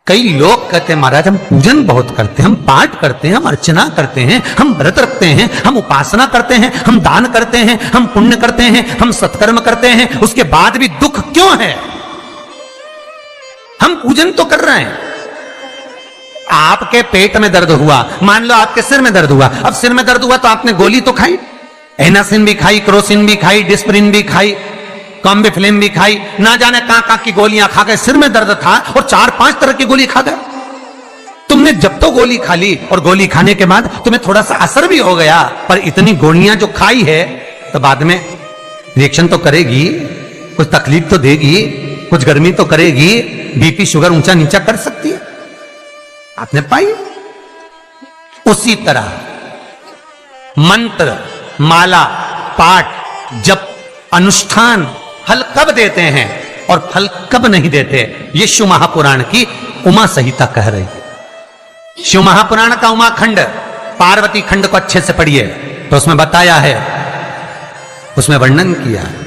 कई लोग कहते हैं महाराज हम पूजन बहुत करते हैं, हम पाठ करते हैं, हम अर्चना करते हैं, हम व्रत रखते हैं, हम उपासना करते हैं, हम दान करते हैं, हम पुण्य करते हैं, हम सत्कर्म करते हैं, उसके बाद भी दुख क्यों है? हम पूजन तो कर रहे हैं। आपके पेट में दर्द हुआ, मान लो आपके सिर में दर्द हुआ, अब सिर में दर्द हुआ तो आपने गोली तो खाई, एनासिन भी खाई, क्रोसिन भी खाई, डिस्प्रिन भी खाई, कॉम्बिफ्लिन भी खाई, ना जाने कहां की गोलियां खा गए। सिर में दर्द था और 4-5 तरह की गोली खा गए। तुमने जब तो गोली खा ली और गोली खाने के बाद तुम्हें थोड़ा सा असर भी हो गया, पर इतनी गोलियां जो खाई है तो बाद में रिएक्शन तो करेगी, कुछ तकलीफ तो देगी, कुछ गर्मी तो करेगी, बीपी शुगर ऊंचा नीचा कर सकती है, आपने पाई। उसी तरह मंत्र, माला, पाठ, जप, अनुष्ठान फल कब देते हैं और फल कब नहीं देते, ये शिव महापुराण की उमा संहिता कह रही है। शिव महापुराण का उमा खंड, पार्वती खंड को अच्छे से पढ़िए तो उसमें बताया है, उसमें वर्णन किया है।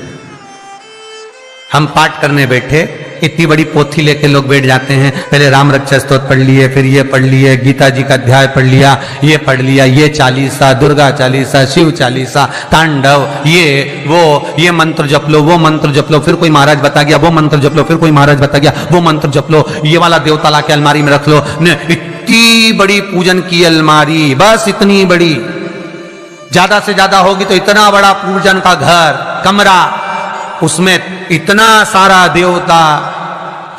हम पाठ करने बैठे, इतनी बड़ी पोथी लेके लोग बैठ जाते हैं, पहले राम रक्षा स्तोत्र पढ़ लिए, फिर ये पढ़ लिए, गीता जी का अध्याय पढ़ लिया, ये पढ़ लिया, ये चालीसा, दुर्गा चालीसा, शिव चालीसा, तांडव, ये मंत्र जप लो, वो मंत्र जप लो, फिर कोई महाराज बता गया, वो मंत्र जप लो, फिर कोई महाराज बता गया, वो मंत्र जप लो, ये वाला देवता ला के अलमारी में रख लो। इतनी बड़ी पूजन की अलमारी, बस इतनी बड़ी, ज्यादा से ज्यादा होगी तो इतना बड़ा पूजन का घर, कमरा, उसमें इतना सारा देवता।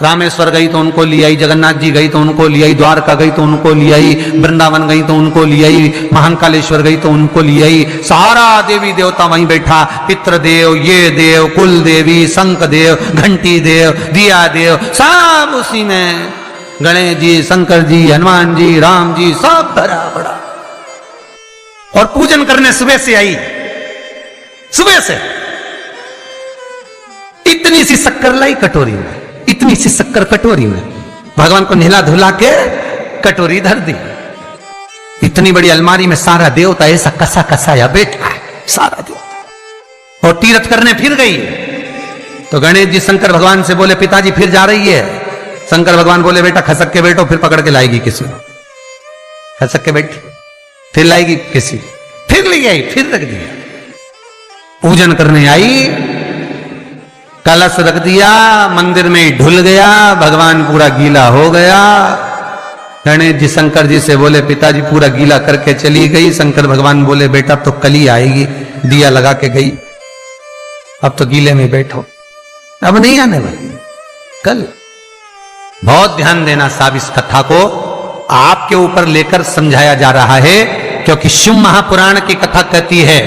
रामेश्वर गई तो उनको ले आई, जगन्नाथ जी गई तो उनको ले आई, द्वारका गई तो उनको ले आई, वृंदावन गई तो उनको ले आई, महाकालेश्वर गई तो उनको ले आई, सारा देवी देवता वहीं बैठा, पितृदेव, ये देव, कुल देवी, शंख देव, घंटी देव, दिया देव, सब उसी में, गणेश जी, शंकर जी, हनुमान जी, राम जी, सब भरा पड़ा। और पूजन करने सुबह से आई, सुबह से इतनी सी शक्कर लाई कटोरी में, इतनी सी शक्कर कटोरी में, भगवान को नहला धुला के कटोरी धर दी। इतनी बड़ी अलमारी में सारा देवता ऐसा कसा कसाया बैठा है, सारा देवता। और तीर्थ करने फिर गई तो गणेश जी शंकर भगवान से बोले, पिताजी फिर जा रही है। शंकर भगवान बोले, बेटा खसक के बैठो, फिर पकड़ के लाएगी किसी को, खसक के बैठ, फिर लाएगी किसी, फिर ले आई, फिर रख दिया। पूजन करने आई, कलश रख दिया, मंदिर में ढुल गया, भगवान पूरा गीला हो गया। गणेश जी शंकर जी से बोले, पिताजी पूरा गीला करके चली गई। शंकर भगवान बोले, बेटा तो कल ही आएगी, दिया लगा के गई, अब तो गीले में बैठो, अब नहीं आने वाली, कल। बहुत ध्यान देना साहब, इस कथा को आपके ऊपर लेकर समझाया जा रहा है, क्योंकि शिव महापुराण की कथा कहती है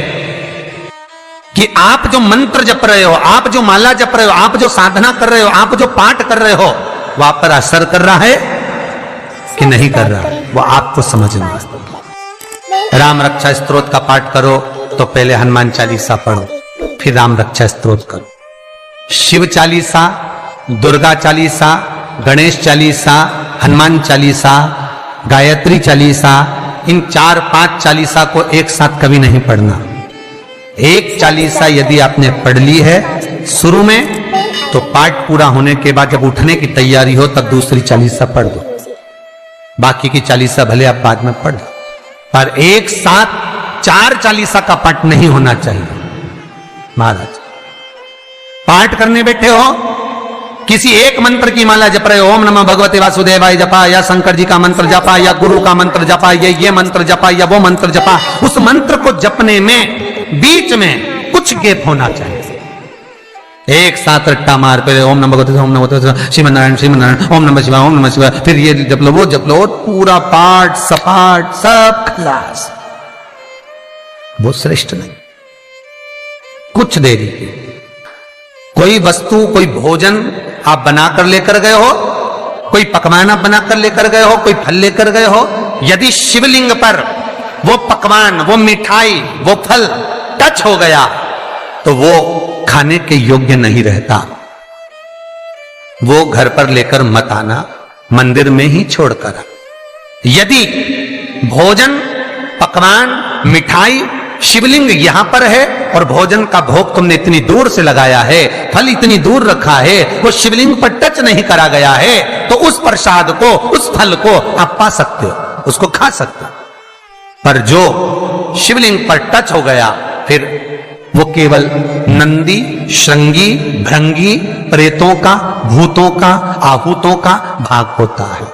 कि आप जो मंत्र जप रहे हो, आप जो माला जप रहे हो, आप जो साधना कर रहे हो, आप जो पाठ कर रहे हो, वो आप पर असर कर रहा है कि नहीं कर रहा, वो आपको समझना है। राम रक्षा स्तोत्र का पाठ करो तो पहले हनुमान चालीसा पढ़ो, फिर राम रक्षा स्तोत्र करो। शिव चालीसा, दुर्गा चालीसा, गणेश चालीसा, हनुमान चालीसा, गायत्री चालीसा, इन 4-5 चालीसा को एक साथ कभी नहीं पढ़ना। एक चालीसा यदि आपने पढ़ ली है शुरू में, तो पाठ पूरा होने के बाद जब उठने की तैयारी हो तब दूसरी चालीसा पढ़ दो, बाकी की चालीसा भले आप बाद में पढ़ दो, पर एक साथ 4 चालीसा का पाठ नहीं होना चाहिए। महाराज पाठ करने बैठे हो, किसी एक मंत्र की माला जप रहे हो, ओम नमः भगवते वासुदेवाय जपा, या शंकर जी का मंत्र जपा, या गुरु का मंत्र जपा, या ये मंत्र जपा, या वो मंत्र जपा, उस मंत्र को जपने में बीच में कुछ गैप होना चाहिए। एक साथ रट्टा मार पे ओम नमः भगवते, ओम नमः भगवते, श्रीमन्नारायण श्रीमन्नारायण, ओम नमः शिवाय, ओम नमः शिवाय, फिर ये जप लो, वो जप लो, और पूरा पाठ सपाट सब खलास, वो श्रेष्ठ नहीं। कुछ देरी की कोई वस्तु, कोई भोजन आप बनाकर लेकर गए हो, कोई पकवान आप बनाकर लेकर गए हो, कोई फल लेकर गए हो, यदि शिवलिंग पर वो पकवान, वो मिठाई, वो फल टच हो गया तो वो खाने के योग्य नहीं रहता, वो घर पर लेकर मत आना, मंदिर में ही छोड़कर। यदि भोजन, पकवान, मिठाई, शिवलिंग यहां पर है और भोजन का भोग तुमने इतनी दूर से लगाया है, फल इतनी दूर रखा है, वो शिवलिंग पर टच नहीं करा गया है, तो उस प्रसाद को, उस फल को आप पा सकते हो, उसको खा सकते हो। पर जो शिवलिंग पर टच हो गया, फिर वो केवल नंदी, श्रृंगी, भृंगी, प्रेतों का, भूतों का, आहूतों का भाग होता है।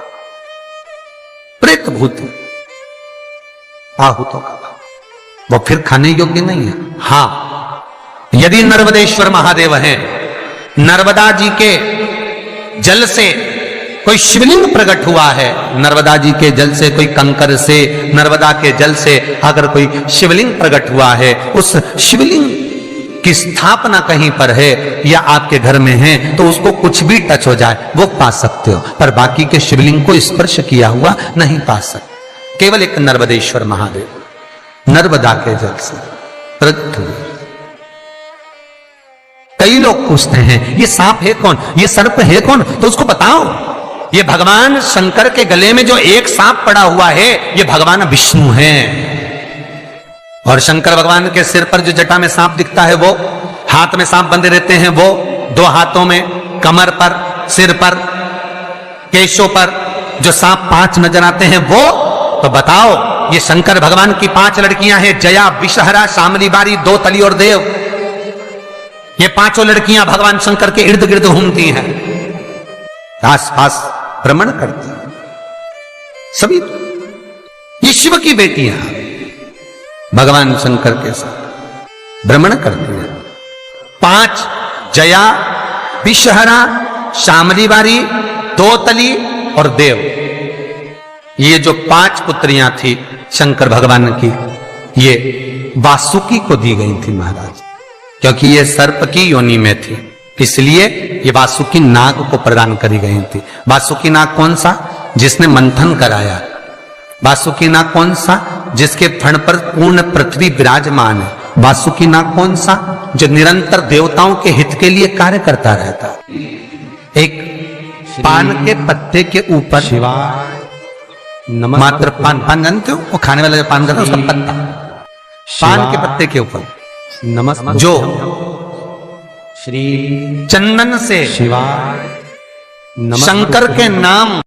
प्रेत भूत आहूतों का भाग, वो फिर खाने योग्य नहीं है। हां, यदि नर्मदेश्वर महादेव हैं, नर्मदा जी के जल से कोई शिवलिंग प्रकट हुआ है, नर्मदा जी के जल से, कोई कंकर से, नर्मदा के जल से अगर कोई शिवलिंग प्रकट हुआ है, उस शिवलिंग की स्थापना कहीं पर है या आपके घर में है, तो उसको कुछ भी टच हो जाए वो पा सकते हो, पर बाकी के शिवलिंग को स्पर्श किया हुआ नहीं पा सकते। केवल एक नर्मदेश्वर महादेव नर्मदा के जल से प्रकट हुए। कई लोग पूछते हैं ये सांप है कौन, ये सर्प है कौन, तो उसको बताओ, ये भगवान शंकर के गले में जो एक सांप पड़ा हुआ है, ये भगवान विष्णु हैं। और शंकर भगवान के सिर पर जो जटा में सांप दिखता है, वो हाथ में सांप बंधे रहते हैं, वो दो हाथों में, कमर पर, सिर पर, केशों पर जो सांप 5 नजर आते हैं, वो तो बताओ, ये शंकर भगवान की 5 लड़कियां हैं, जया, विषहरा, शामली बारी, दो तली और देव। ये 5 लड़कियां भगवान शंकर के इर्द गिर्द घूमती हैं, आसपास भ्रमण करती हैं। सभी ये शिव की बेटियां भगवान शंकर के साथ भ्रमण करती हैं। 5 जया, विषहरा, शामली बारी, दो तली और देव, ये जो 5 पुत्रियां थी शंकर भगवान की, ये वासुकी को दी गई थी महाराज, क्योंकि ये सर्प की योनि में थी, इसलिए ये वासुकी नाग को प्रदान करी गई थी। वासुकी नाग कौन सा? जिसने मंथन कराया। वासुकी नाग कौन सा? जिसके फण पर पूर्ण पृथ्वी विराजमान है। वासुकी नाग कौन सा? जो निरंतर देवताओं के हित के लिए कार्य करता रहता। एक पान के पत्ते के ऊपर मात्र पान जानते हो, वो खाने वाला जो पान करता है उसका पत्ता, पान के पत्ते के ऊपर नमस्ते, जो श्री चंदन से शिवाय शंकर के नाम